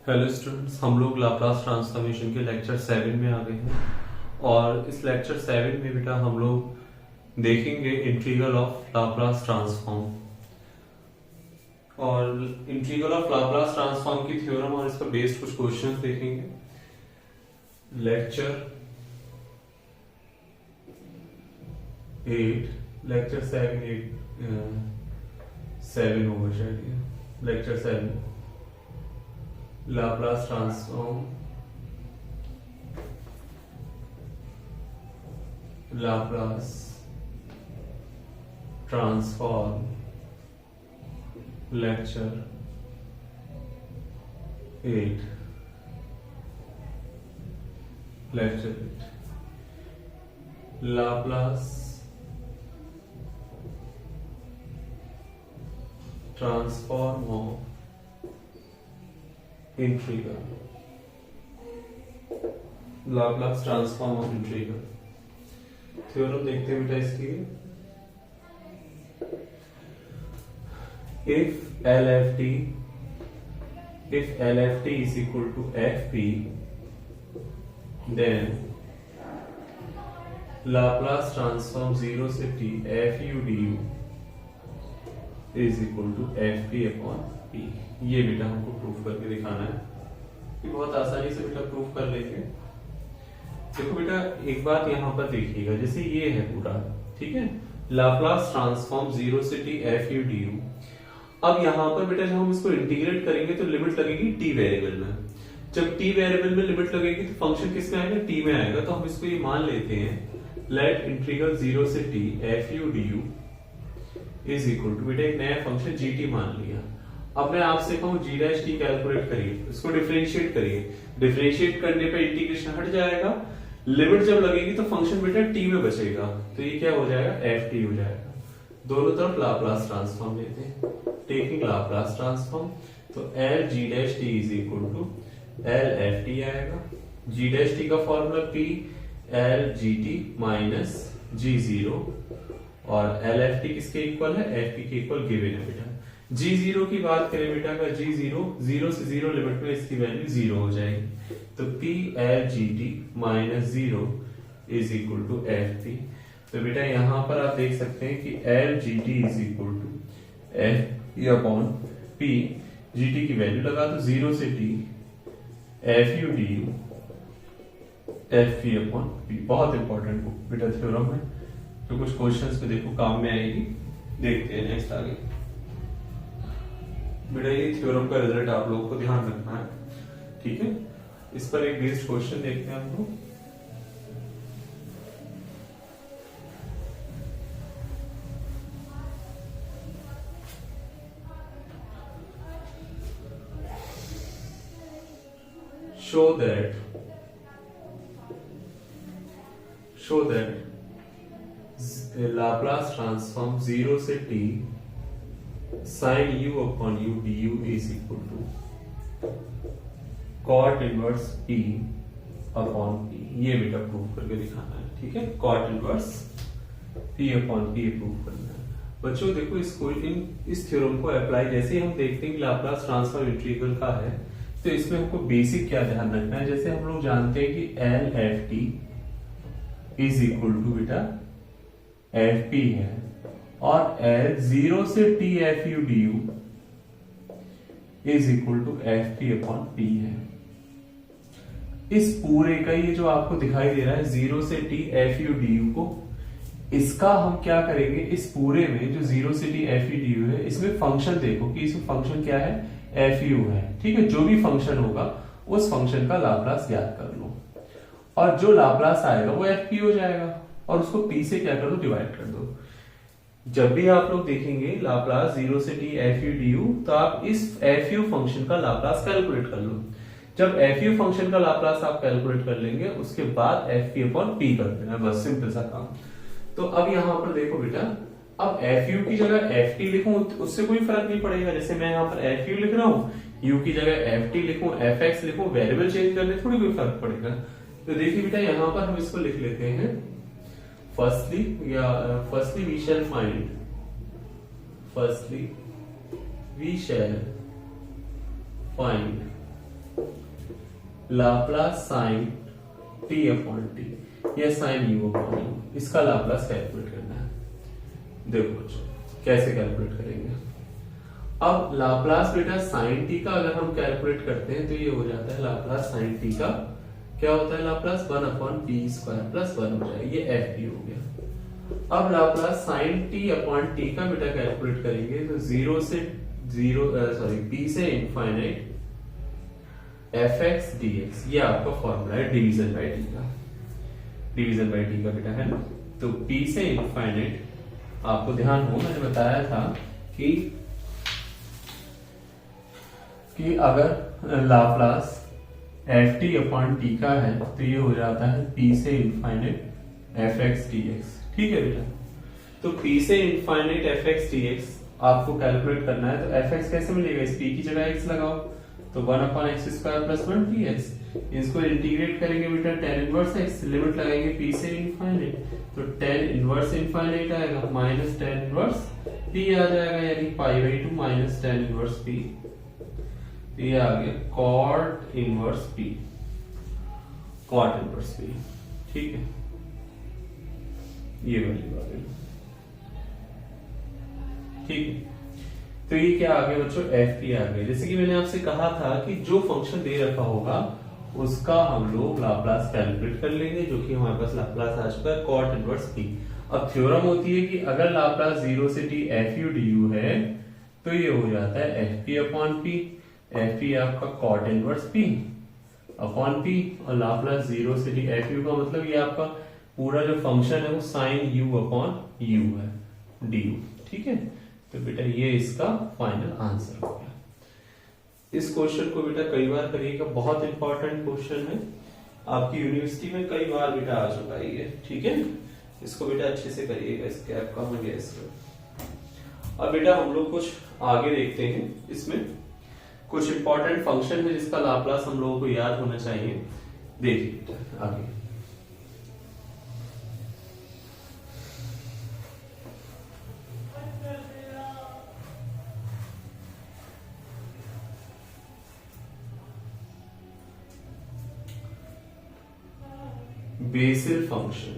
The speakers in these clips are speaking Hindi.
हेलो स्टूडेंट्स, हम लोग लाप्लास ट्रांसफॉर्मेशन के लेक्चर 7 में आ गए हैं और इस लेक्चर 7 में बेटा हम लोग देखेंगे इंटीग्रल ऑफ लाप्लास ट्रांसफॉर्म और इंटीग्रल ऑफ लाप्लास ट्रांसफॉर्म की थ्योरम और इस पर बेस्ड कुछ क्वेश्चंस देखेंगे। लेक्चर 7 होगा शायद ये। Lecture 7 Laplace transform lecture 8 Laplace transform of integral Laplace transform of integral theorem देखते हैं बेटा इसकी। if LFT is equal to FP, then Laplace transform 0 से t fu du is equal to FP upon P। ये बेटा हमको प्रूफ करके दिखाना है। ये बहुत आसानी से बेटा प्रूफ कर लेंगे। देखो बेटा एक बात यहाँ पर देखिएगा, जैसे ये है पूरा, ठीक है, लाप्लास ट्रांसफॉर्म 0 से t fu du। अब यहाँ पर बेटा जब हम इसको इंटीग्रेट करेंगे तो लिमिट लगेगी t वेरिएबल में। जब t वेरिएबल में लिमिट लगेगी तो फंक्शन किस में आएगा, t में आएगा। तो हम इसको ये मान लेते हैं, लेट इंटीग्रल 0 से t fu du is equal to, बेटा एक नया फंक्शन gt मान लिया। अब मैं आपसे कहूं g' t कैलकुलेट करिए, इसको डिफरेंशिएट करिए। डिफरेंशिएट करने पे इंटीग्रेशन हट जाएगा, लिमिट जब लगेगी तो फंक्शन बेटा t में बचेगा। तो ये क्या हो जाएगा, ft हो जाएगा। दोनों तरफ लाप्लास ट्रांसफॉर्म लेते हैं। टेकिंग लाप्लास ट्रांसफॉर्म तो L g' t is equal to L ft आएगा। g' t का formula p L gt minus g0 और L ft किसके इक्वल है, fp के इक्वल गिवन है बेटा। g0 की बात करें बेटा, अगर g0 0 से 0 लिमिट में इसकी वैल्यू 0 हो जाएगी तो p L gt minus 0 is equal to fp। तो बेटा यहां पर आप देख सकते हैं कि L gt is equal to fp upon p। gt की वैल्यू लगा तो 0 से t fu du fp upon p। बहुत इंपॉर्टेंट बेटा थ्योरम है, तो कुछ क्वेश्चंस पे देखो काम में आएगी। देखते हैं नेक्स्ट आगे। बेटा ये थ्योरम का रिजल्ट आप लोगों को ध्यान रखना है, ठीक है। इस पर एक बेस्ड क्वेश्चन देखते हैं हम लोग। show that Laplace transform 0 से t sin u upon u du is equal to cot inverse p upon p। ये बेटा प्रूफ करके दिखाना है, ठीक है। cot inverse p upon p proof करना है। बच्चों देखो इसको इस थ्योरम को अप्लाई जैसे ही हम देखते हैं कि लाप्लास ट्रांसफॉर्म इंटीग्रल का है तो इसमें हमको बेसिक क्या ध्यान रखना है। जैसे हम लोग जानते हैं कि L ft is equal to बेटा fp है और L 0 से t fu du is equal to fp upon p है। इस पूरे का ये जो आपको दिखाई दे रहा है 0 से t fu du को, इसका हम क्या करेंगे, इस पूरे में जो 0 से t fu du है इसमें फंक्शन देखो कि इसमें फंक्शन क्या है, fu है, ठीक है। जो भी फंक्शन होगा उस फंक्शन का लाप्लास ज्ञात कर लो और जो लाप्लास आएगा वो fp हो जाएगा और उसको p से क्या कर दो, डिवाइड कर दो। जब भी आप लोग देखेंगे लाप्लास 0 से t fu du तो आप इस fu फंक्शन का लाप्लास कैलकुलेट कर लो। जब fu फंक्शन का लाप्लास आप कैलकुलेट कर लेंगे उसके बाद fp अपॉन p कर देना, बस सिंपल सा काम। तो अब यहां पर देखो बेटा, अब fu की जगह ft लिखूं उससे कोई फर्क नहीं पड़ेगा। जैसे मैं यहाँ पर fu लिख रहा हूँ, u की जगह ft लिखूं, fx लिखूं, वेरिएबल चेंज करने थोड़ी कोई फर्क पड़ेगा। तो देखिए बेटा यहाँ पर हम इसको लिख लेते हैं, firstly we shall find firstly we shall find Laplace sine t upon t या साइन यू अपॉन यू, इसका लाप्लास कैलकुलेट करना है। देखो बच्चों कैसे कैलकुलेट करेंगे। अब लाप्लास बेटा साइन टी का अगर हम कैलकुलेट करते हैं तो ये हो जाता है लाप्लास साइन टी का क्या होता है, Laplace 1 upon p square plus 1 हो जाएगा, ये एफ पी हो गया। अब Laplace sine t upon t का बेटा कैलकुलेट करेंगे तो पी से infinite f x d x, ये आपका फॉर्मूला है डिवीजन बाई टी का, डिवीजन बाई टी का बेटा है ना। तो p से इनफाइनाइट, आपको ध्यान हो मैंने बताया था कि अगर Laplace F T upon t का है तो ये हो जाता है p से infinite f x d x, ठीक है बेटा। तो p से infinite f x d x आपको कैलकुलेट करना है, तो एफ एक्स कैसे मिलेगा, इस p की जगह x लगाओ, तो 1 upon x square plus 1 dx, इसको इंटीग्रेट करेंगे बेटा tan इनवर्स x, लिमिट लगाएंगे p से इनफाइनाइट, तो tan इनवर्स इनफाइनाइट आएगा माइनस tan इनवर्स p आ जाएगा, यानी pi by 2 minus tan inverse p, ये आ गया cot inverse p, cot inverse p, ठीक है, ये वैल्यू आ गई, ठीक है। तो ये क्या आ गया बच्चों, एफ पी आ गया। जैसे कि मैंने आपसे कहा था कि जो फंक्शन दे रखा होगा उसका हम लोग लाप्लास कैलकुलेट कर लेंगे, जो कि हमारे पास लाप्लास आ चुका है cot इनवर्स p। अब थ्योरम होती है कि अगर लाप्लास 0 से t F U D you है तो ये हो जाता है F P upon P, F P आपका cot inverse p upon p, और लाप्लास 0 से t एफ यू का मतलब ये आपका पूरा जो फंक्शन है वो साइन u अपॉन u है डी यू, ठीक है। तो बेटा ये इसका फाइनल आंसर हो गया। इस क्वेश्चन को बेटा कई बार करिएगा, बहुत इंपॉर्टेंट क्वेश्चन है, आपकी यूनिवर्सिटी में कई बार बेटा आ चुका है ये, ठीक है। इसको बेटा अच्छे से करिएगा, इस गैप का हो गया इसका। अब बेटा हम लोग कुछ आगे देखते हैं, इसमें कुछ इंपॉर्टेंट फंक्शन है जिसका लाप्लास हम लोगों को याद होना चाहिए। देखिए आगे बेसिल फंक्शन,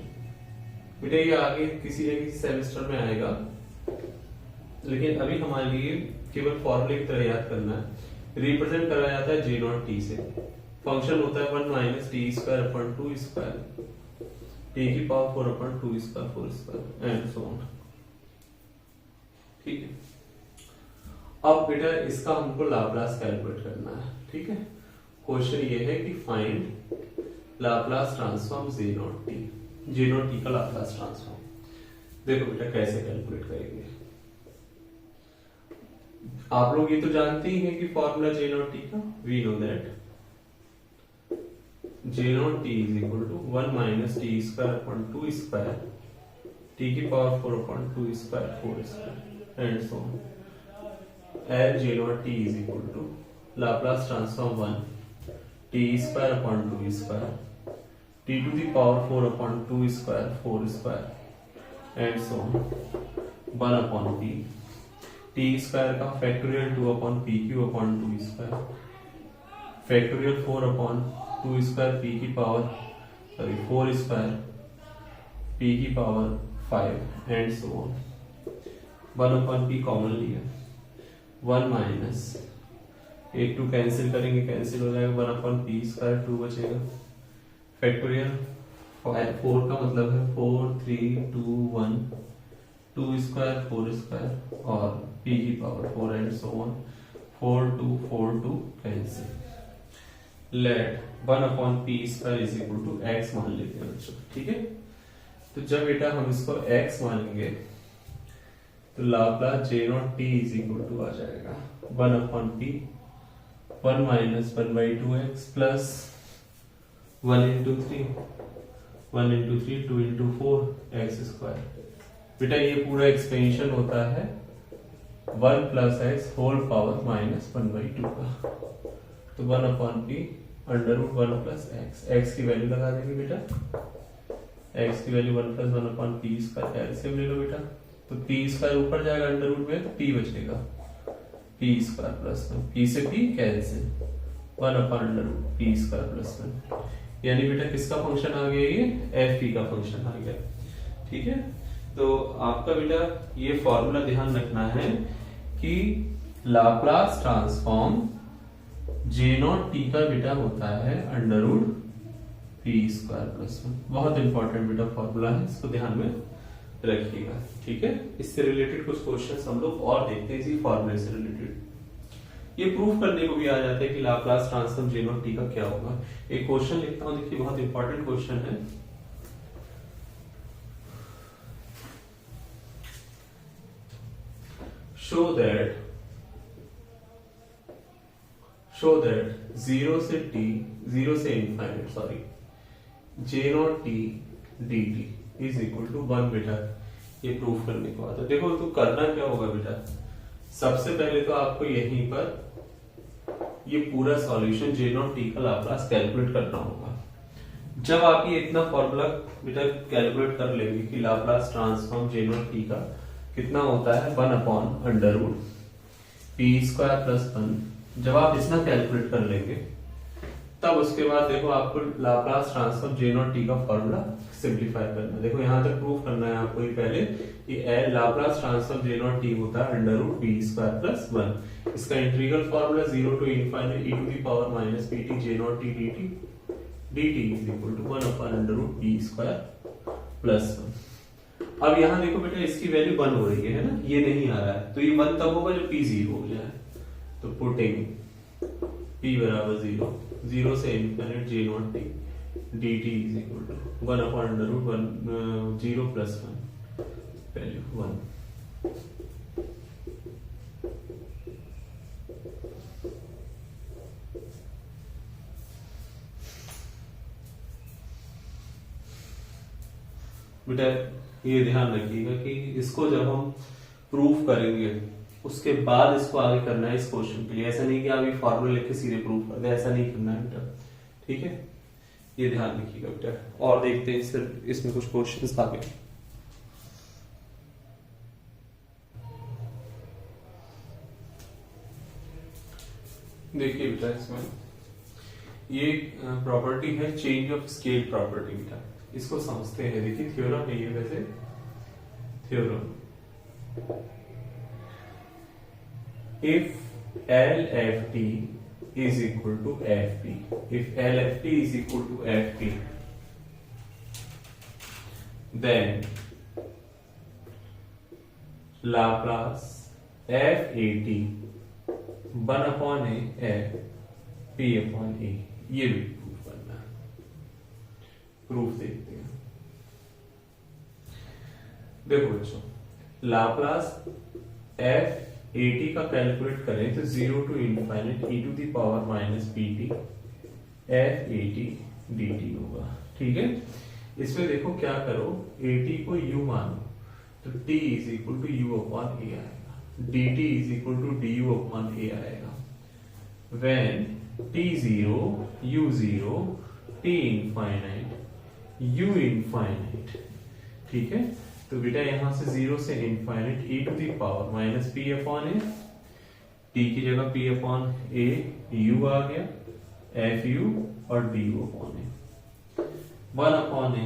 बेटा ये आगे किसी न किसी सेमेस्टर में आएगा, लेकिन अभी हमारे लिए केवल फॉर्मूले की तरह याद करना है। रिप्रेजेंट करा जाता है जे नॉट टी से, फंक्शन होता है 1 minus T square upon 2 square T की power 4 upon 2 square 4 square and so on, ठीक है। अब बेटा इसका हमको लाप्लास कैलकुलेट करना है, ठीक है। क्वेश्चन ये है कि find Laplace transform J not T का लाप्लास ट्रांसफॉर्म। देखो बेटा कैसे कैलकुलेट करेंगे, आप लोग ये तो जानते ही हैं कि फॉर्मूला जे नॉट टी का, we know that J not T is equal to 1 minus T square upon 2 square T की power 4 upon 2 square 4 square and so on, L J not T is equal to Laplace transform 1 T square upon 2 square T to the power 4 upon 2 square 4 square and so on 1 upon P, T square का factorial 2 upon P Q upon 2 square factorial 4 upon 2 square P की पावर 4 स्क्वायर पी की power 5 and so on, 1 upon P common लिया, 1 माइनस 1 2 कैंसिल करेंगे, कैंसिल हो जाएगा, 1 अपॉन पी स्क्वायर 2 बचेगा, फैक्टोरियल 4 का मतलब है 4 3 2 1 2 स्क्वायर 4 स्क्वायर और p की power 4 and so on, 4 2 cancel, let 1 upon p square is equal to x मान लेते हैं बच्चों, ठीक है। तो जब बेटा हम इसको x मानेंगे तो Laplace J not T is equal to आ जाएगा 1 upon P 1 minus 1 by 2x plus 1 into 3 1 into 3 2 into 4 x square. बेटा ये पूरा एक्सपेंशन होता है 1 plus x whole power minus 1 by 2 का, तो 1 upon P under root 1 plus x, x की वैल्यू लगा देंगे बेटा, एक्स की value 1 plus 1 upon p square, LCM ले लो बेटा, तो पी स्क्वायर ऊपर जाएगा अंडर रूट में, तो पी बचेगा पी स्क्वायर प्लस 1, पी से p cancel, 1 upon under root p square plus 1। यानी बेटा किसका फंक्शन आ गया, ये एफ पी का फंक्शन आ गया। ठीक है, तो आपका बेटा ये फॉर्मूला ध्यान रखना है कि Laplace transform J not T का बेटा होता है under root p square plus 1। बहुत इंपॉर्टेंट बेटा फॉर्मूला है, इसको ध्यान में रखिएगा। ठीक है, इससे रिलेटेड कुछ क्वेश्चंस हम लोग और देखते हैं इसी फॉर्मूले से रिलेटेड। ये प्रूफ करने को भी आ जाता है कि Laplace transform J not T का क्या होगा। एक क्वेश्चन लिखता हूं, देखिए बहुत इंपॉर्टेंट क्वेश्चन है। शो दैट 0 से infinite J not t d t is equal to 1 बेटा। ये प्रूफ करने को आता है। देखो तो करना क्या होगा बेटा, सबसे पहले तो आपको यहीं पर ये पूरा सॉल्यूशन जे नॉट टी का लाप्लास कैलकुलेट करना होगा। जब आप ये इतना फॉर्मूला बेटा कैलकुलेट कर लेंगे कि Laplace transform J not T का कितना होता है 1 upon under root p square plus 1, जब आप इतना कैलकुलेट कर लेंगे तब उसके बाद देखो आपको Laplace transform J not T का फॉर्मूला सिंप्लीफाई करना है। देखो यहां तक प्रूफ करना है आपको ही पहले कि Laplace transform J not t होता है under root p square plus 1। इसका integral formula 0 to infinite e to the power minus pt J not t dt is equal to 1 upon under root p square plus 1। अब यहां देखो बेटा इसकी वैल्यू 1 हो रही है ना, ये नहीं आ रहा है, तो ये 1 तब होगा जब p 0 हो जाए। तो पुटिंग p बराबर 0 से infinite J not t dt is equal to 1 upon under root 1 0 plus 1 value 1। बेटा ये ध्यान रखिएगा कि इसको जब हम प्रूफ करेंगे उसके बाद इसको आगे करना है इस क्वेश्चन के लिए। ऐसा नहीं कि आप ये फॉर्मूला लिख के सीधे प्रूफ कर दे, ऐसा नहीं करना है बेटा। ठीक है, ये ध्यान रखिएगा बेटा। और देखते हैं सिर्फ इसमें कुछ क्वेश्चंस आगे। देखिए बेटा इसमें ये प्रॉपर्टी है चेंज ऑफ स्केल प्रॉपर्टी बेटा, इसको समझते हैं। देखिए थ्योरम है ये, वैसे theorem if LFT is equal to FP, if LFT is equal to FP, then Laplace FAT 1 upon A F P upon A, ये भी प्रूफ करना है। प्रूफ देखते हैं। देखो बच्चों, लाप्लास F AT का कैलकुलेट करें तो 0 to infinite e to the power minus pt f AT dt होगा। ठीक है, इसमें देखो क्या करो, AT को u मानो तो t is equal to u upon a आएगा, dt is equal to du upon a आएगा। when t 0 u 0 t infinite u infinite. ठीक है, तो बेटा यहां से 0 से infinite e to the power minus p upon a, t की जगह p अपॉन a u आ गया, f u और du upon a। 1 upon a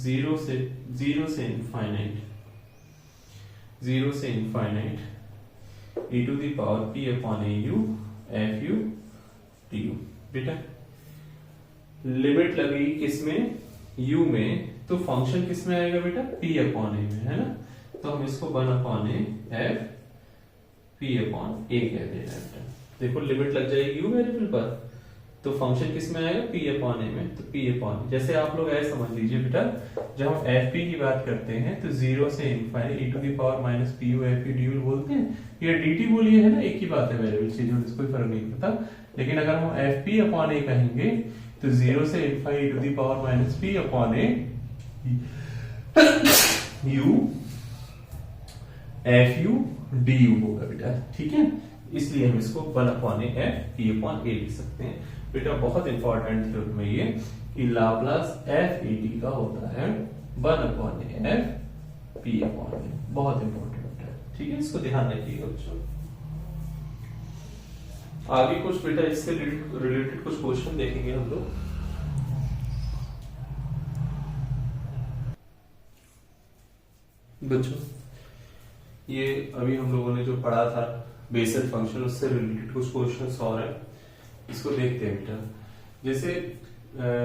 0 से infinite e to the power p upon a u f u du। बेटा लिमिट लगी किसमें, u में, तो फंक्शन किस में आएगा बेटा, p अपॉन a में, है ना। तो हम इसको 1 upon a f p upon a कह दे रहे हैं। देखो लिमिट लग जाएगी u वेरिएबल पर, तो फंक्शन किस में आएगा, p अपॉन a में, तो p अपॉन। जैसे आप लोग ऐसे समझ लीजिए बेटा, जब हम f p की बात करते हैं तो 0 से infinite e to the power minus p u f p du बोलते हैं, या dt बोलिए, है ना, एक ही बात है वेरिएबल चीज में, कोई फर्क नहीं पड़ता। लेकिन अगर हम f p अपॉन a कहेंगे तो 0 से infinite e to the power minus p upon a u f u du होगा बेटा। ठीक है, इसलिए हम इसको 1 upon a f p upon a लिख सकते हैं। बेटा बहुत इंपॉर्टेंट थ्योरम है ये कि लाप्लास f a t का होता है 1 upon a f p upon a, बहुत इंपॉर्टेंट है। ठीक है, इसको ध्यान रखिएगा बच्चों। आगे कुछ बेटा इससे रिलेटेड कुछ क्वेश्चन देखेंगे हम लोग। बच्चों ये अभी हम लोगों ने जो पढ़ा था बेसल फंक्शन, उससे रिलेटेड कुछ क्वेश्चंस और है, इसको देखते हैं बेटा। जैसे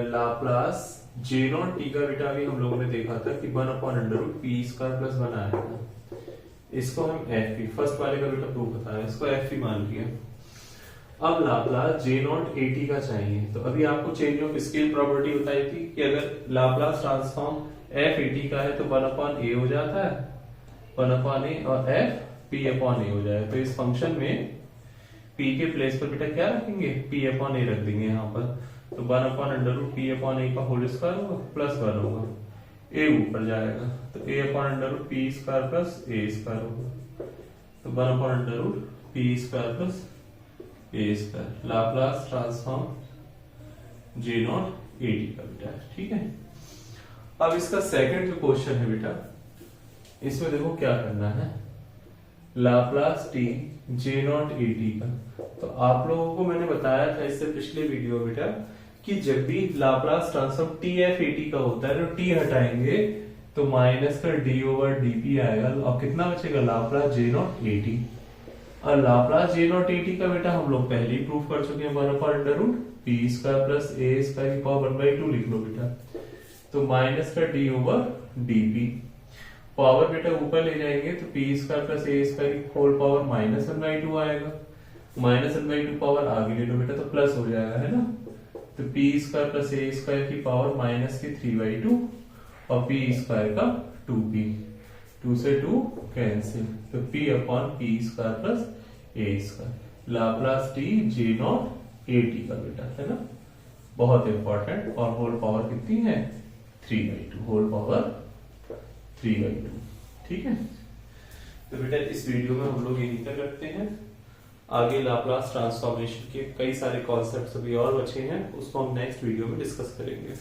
लाप्लास जे नॉट टी का बेटा अभी हम लोगों ने देखा था कि 1/√p² प्लस 1 आएगा। इसको हम एफ पी, फर्स्ट वाले का बेटा प्रूफ बताया, इसको एफ पी मान लिया। अब Laplace J naught A T का चाहिए, तो अभी आपको चेंज ऑफ स्केल प्रॉपर्टी बताई थी कि अगर Laplace transform F A T का है तो 1/a हो जाता है, 1/a, और एफ p अपॉन ए हो जाएगा। तो इस फंक्शन में p के प्लेस पर बेटा क्या रखेंगे, p अपॉन ए रख देंगे यहाँ पर। तो 1/√p अपॉन ए का होल स्क्वायर होगा प्लस 1 होगा, a ऊपर जाएगा तो a अपॉन√p² प्लस a² होगा। तो 1/√p² plus a², Laplace transform J naught A T का बेटा, ठीक है। अब इसका सेकंड जो क्वेश्चन है बेटा, इसमें देखो क्या करना है, Laplace T J naught A T का। तो आप लोगों को मैंने बताया था इससे पिछले वीडियो बेटा कि जब भी Laplace transform T F A T का होता है तो टी हटाएंगे तो माइनस का d/dp आएगा, और कितना बचेगा, Laplace J naught A T. और Laplace J naught A T का बेटा हम लोग पहले ही प्रूफ कर चुके हैं, 1/√p² प्लस a² की पावर 1/2 लिख लो बेटा। तो माइनस का d/dp, पावर बेटा ऊपर ले जाएंगे तो p² प्लस a² की होल पावर -1/2 आएगा, -1/2 पावर आगे ले लो बेटा तो प्लस हो जाएगा, है ना। तो p² प्लस a² की पावर -3/2 और p² का 2p, 2 से 2 कैंसिल, तो p upon p² plus a², Laplace T J naught A T का बेटा, है ना, बहुत इंपॉर्टेंट। और होल पावर कितनी है, 3/2, होल पावर 3/2, ठीक है। तो बेटा इस वीडियो में हम लोग यही तक रखते हैं, आगे लाप्लास ट्रांसफॉर्मेशन के कई सारे कॉन्सेप्ट्स अभी और बचे हैं, उसको हम नेक्स्ट वीडियो में डिस्कस करेंगे।